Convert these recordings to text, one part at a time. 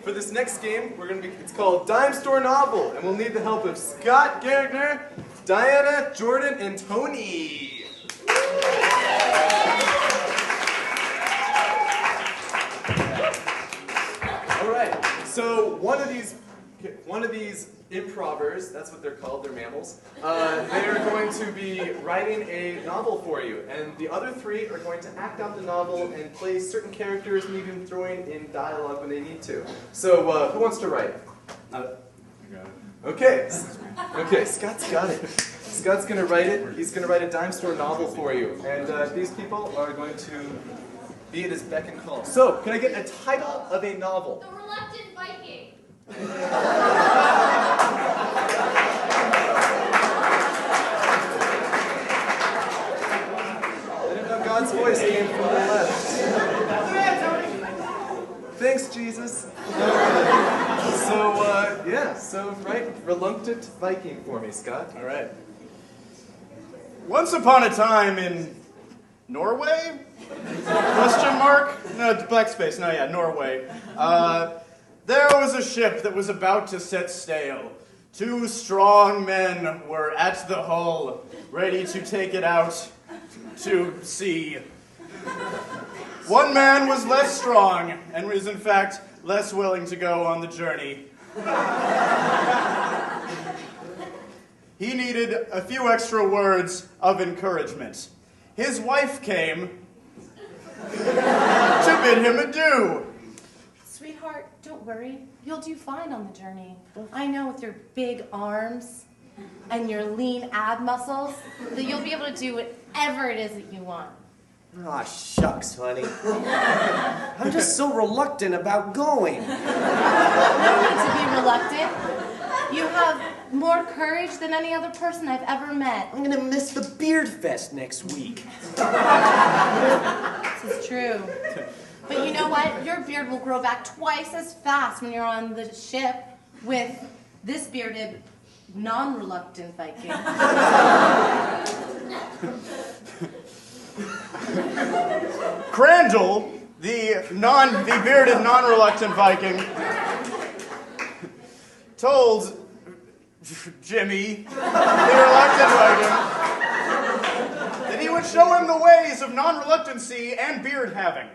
For this next game, it's called Dime Store Novel, and we'll need the help of Scott Gardner, Diana, Jordan, and Tony. All right, so one of these improvers, that's what they're called, they're mammals, they are going to be writing a novel for you, and the other three are going to act out the novel and play certain characters and even throwing in dialogue when they need to. So, who wants to write? I got it. Okay. Okay, Scott's got it. Scott's going to write it. He's going to write a dime store novel for you, and these people are going to be at his beck and call. So, can I get a title of a novel? The Reluctant Viking. I didn't know God's voice came from the left. Thanks, Jesus. So write Reluctant Viking for me, Scott. All right. Once upon a time in Norway? Question mark? No, blackspace. No, yeah, Norway. There was a ship that was about to set sail. Two strong men were at the hull, ready to take it out to sea. One man was less strong and was in fact less willing to go on the journey. He needed a few extra words of encouragement. His wife came to bid him adieu. Sweetheart, don't worry. You'll do fine on the journey. I know with your big arms and your lean ab muscles that you'll be able to do whatever it is that you want. Aw, shucks, honey. I'm just so reluctant about going. You don't need to be reluctant. You have more courage than any other person I've ever met. I'm gonna miss the Beard Fest next week. This is true. But you know what? Your beard will grow back twice as fast when you're on the ship with this bearded, non-reluctant Viking. Crandall, the bearded, non-reluctant Viking, told Jimmy, the reluctant Viking, that he would show him the ways of non-reluctancy and beard having.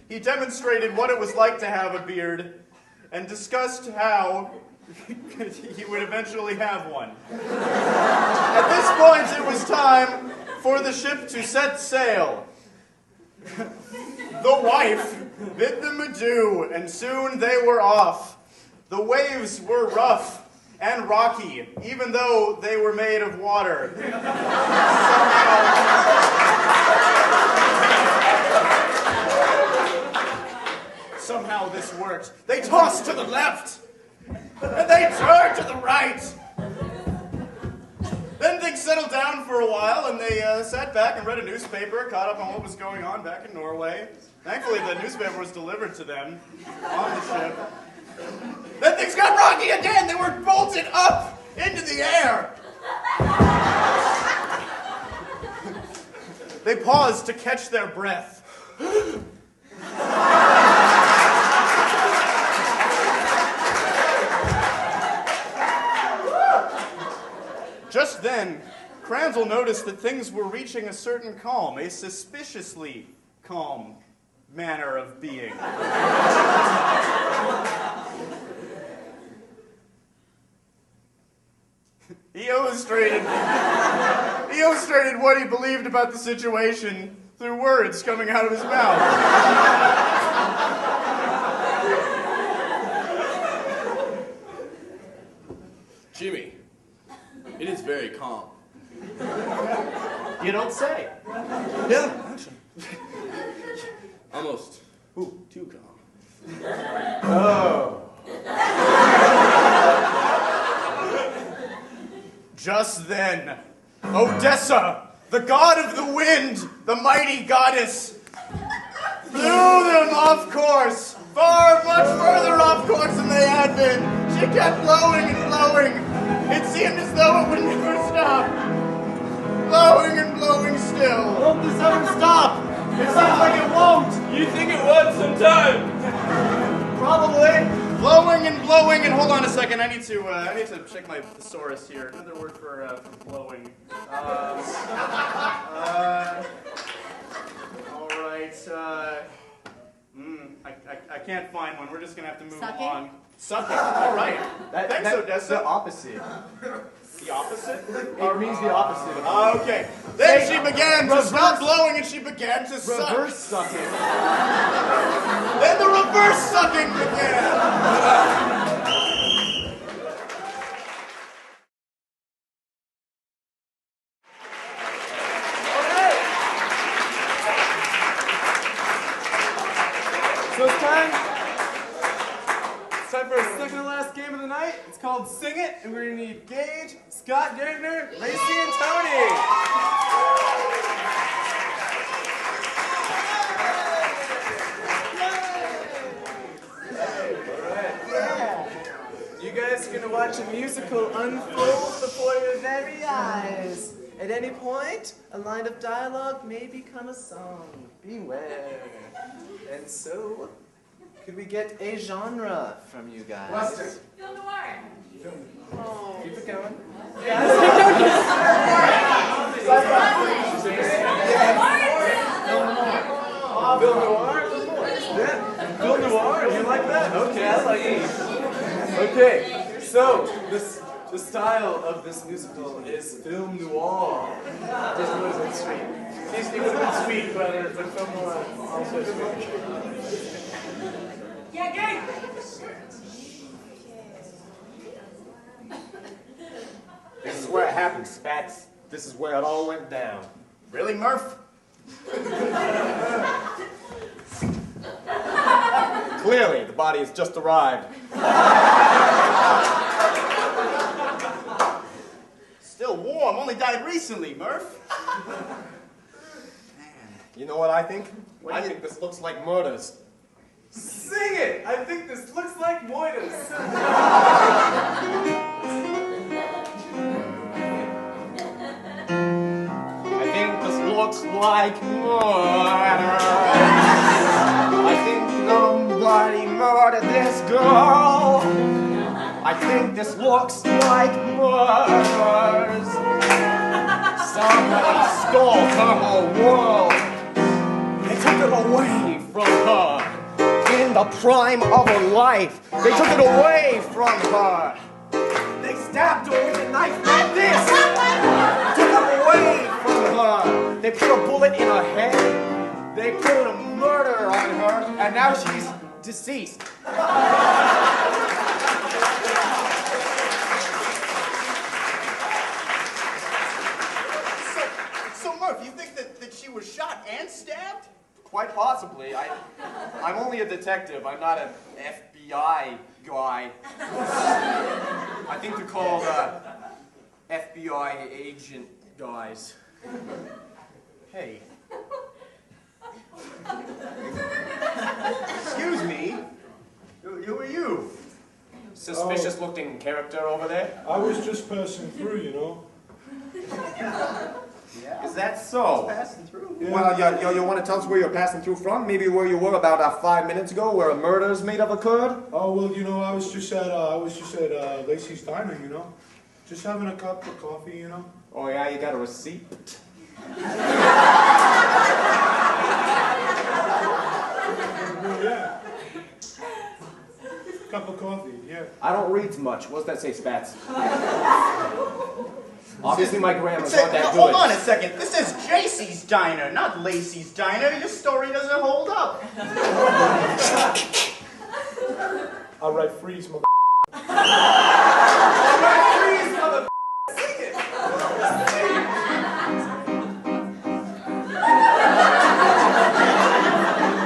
He demonstrated what it was like to have a beard and discussed how he would eventually have one. At this point, it was time for the ship to set sail. The wife bid them adieu, and soon they were off. The waves were rough and rocky, even though they were made of water. Somehow this worked. They tossed to the left, and they turned to the right. Then things settled down for a while, and they sat back and read a newspaper, caught up on what was going on back in Norway. Thankfully, the newspaper was delivered to them on the ship. Then things got rocky again. They were bolted up into the air. They paused to catch their breath. Just then, Crandall noticed that things were reaching a certain calm, a suspiciously calm manner of being. He illustrated what he believed about the situation through words coming out of his mouth. Jimmy, it is very calm. You don't say. Yeah, actually. Almost too calm. Oh. Just then, Odessa, the god of the wind, the mighty goddess, blew them off course, far, much further off course than they had been. She kept blowing and blowing. It seemed as though it would never stop. Blowing and blowing still. I hope this ever stop. It seems like it won't. You think it would sometime? Probably. Blowing and hold on a second. I need to check my thesaurus here. Another word for blowing. All right. I can't find one. We're just gonna have to move Sucking? on. Sucking. All right. Thanks, That's Odessa. the opposite. The opposite? It means the opposite of Okay. Then she began to stop blowing and she began to suck. reverse sucking. Then the reverse sucking began. So it's time for our second to last game of the night. It's called Sing It, and we're gonna need Gage, Scott Gertner, Lacey, and Tony. You guys are gonna watch a musical unfold before your very eyes. At any point, a line of dialogue may become a song. Beware. And so, could we get a genre from you guys? Western. Film noir. Keep it going. Film noir? Yeah, film noir. You like that? Okay, I like it. Okay, so the style of this musical is film noir. Just was it sweet. It would have been sweet, but film noir also sweet. Yeah, gang. This is where it happened, Spats. This is where it all went down. Really, Murph? Clearly, the body has just arrived. Still warm. Only died recently, Murph. You know what I think? I think this looks like murders. Sing it! I think this looks like Moitas. I think this looks like murder. I think somebody murdered this girl. I think this looks like murders. Somebody stole her whole world. They took it away from her. In the prime of her life, they took it away from her. They stabbed her with a knife like this. Took it away from her. They put a bullet in her head. They put a murder on her, and now she's deceased. So Murph, you think that she was shot and stabbed? Quite possibly. I'm only a detective. I'm not an FBI guy. I think they're called FBI agent guys. Hey. Excuse me. Who are you? Suspicious looking character over there. I was just passing through, you know. Is that so? Passing through. Yeah. Well, you want to tell us where you're passing through from? Maybe where you were about 5 minutes ago, where a murder's may have occurred? Oh well, you know, I was just at Lacey's Diner, you know, just having a cup of coffee, you know. Oh yeah, you got a receipt? Yeah. Cup of coffee, yeah. I don't read much. What's that say, Spats? Obviously, my grammar's Say, not that hold good. on a second. This is JC's Diner, not Lacey's Diner. Your story doesn't hold up. All right, freeze, mother. Please, mother. Sing it.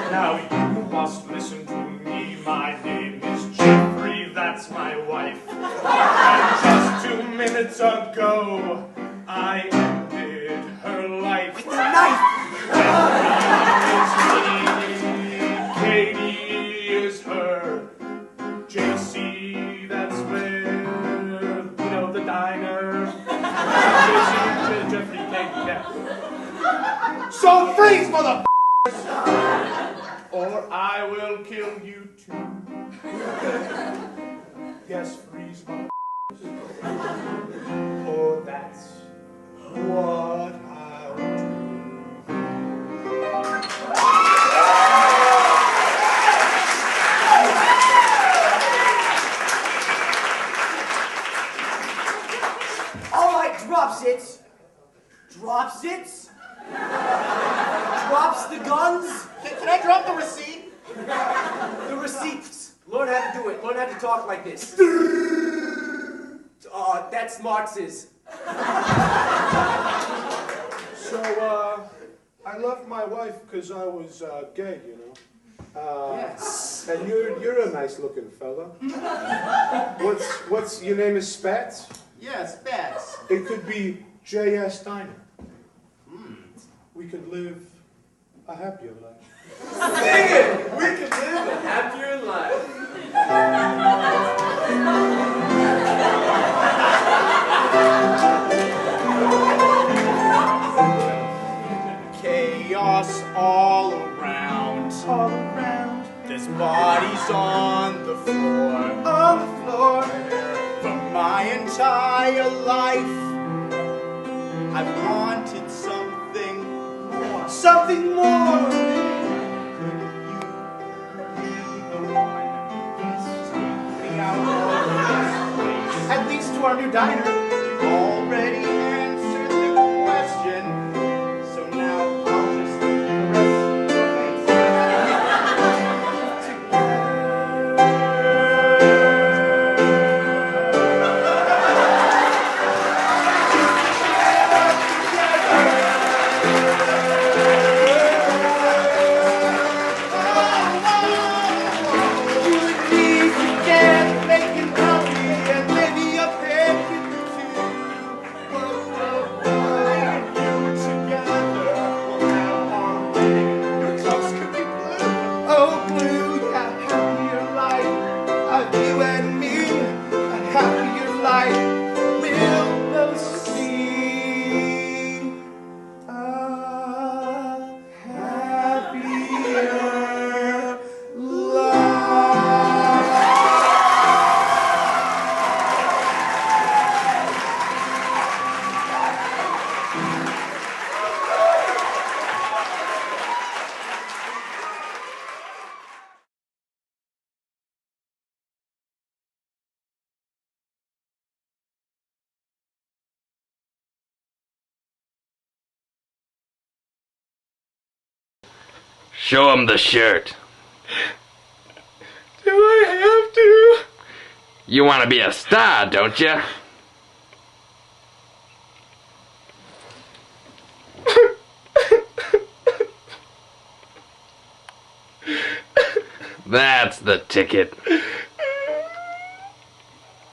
Now you must listen to me, my name is Jeffrey, that's my wife. And just 2 minutes ago, I Jeffrey Kane, yeah. So freeze, mother. Or I will kill you too. Yes, freeze, mother. Oh, that's what I'll do. All right, dropsits. Dropsits? Drops the guns? Can I drop the receipt? The receipts. Learn how to do it. Learn how to talk like this. That's Marx's. So, I left my wife because I was gay, you know. Yes. And you're a nice looking fella. What's your name is Spats? Yes, bats. It could be J.S. Steiner. We could live a happier life. Sing it! We could live a happier life. Chaos all around. All around. There's bodies on the floor. On the floor. For my entire life, I've wanted something more. Something more. Could you be the one? Yes. Take me out of this place. At least to our new diner. You've already answered the question. So now I'll just caress your face. Show him the shirt. Do I have to? You want to be a star, don't you? That's the ticket.